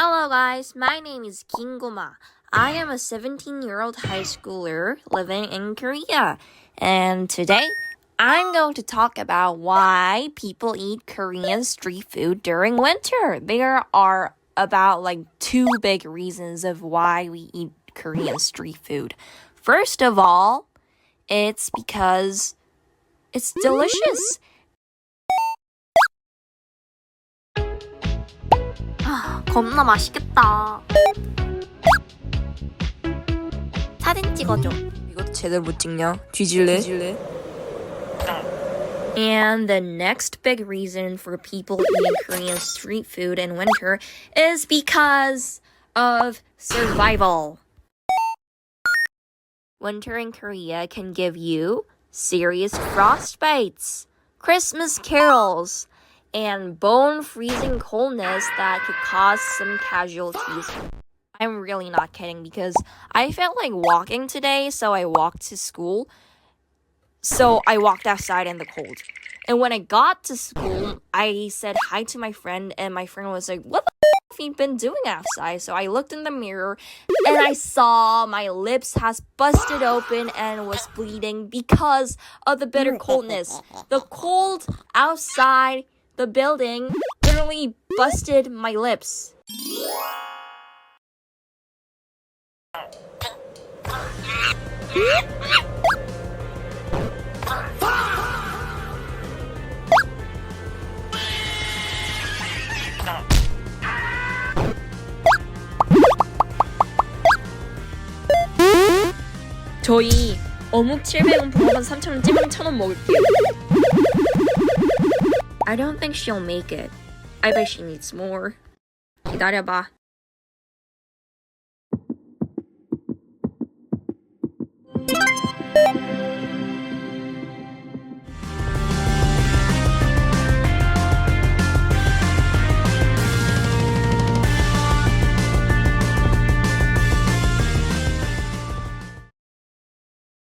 Hello guys, my name is Kingoma. I am a 17-year-old high schooler living in Korea. And today, I'm going to talk about why people eat Korean street food during winter. There are about two big reasons of why we eat Korean street food. First of all, it's because it's delicious. 겁나 맛있겠다. 사진 찍어줘. 이것도 제대로 못 찍냐? 뒤질래? And the next big reason for people eating Korean street food in winter is because of survival. Winter in Korea can give you serious frostbites, Christmas carols, and bone-freezing coldness that could cause some casualties. I'm really not kidding because I felt like walking today, so I walked to school. So I walked outside in the cold. And when I got to school, I said hi to my friend, and my friend was like, "What the f have you been doing outside?" So I looked in the mirror, and I saw my lips has busted open and was bleeding because of the bitter coldness. The cold outside the building literally busted my lips. 저희 어묵 700원, 붕어빵 3,000원, 찌망 1,000원 먹을게요. I don't think she'll make it. I bet she needs more. 기다려봐.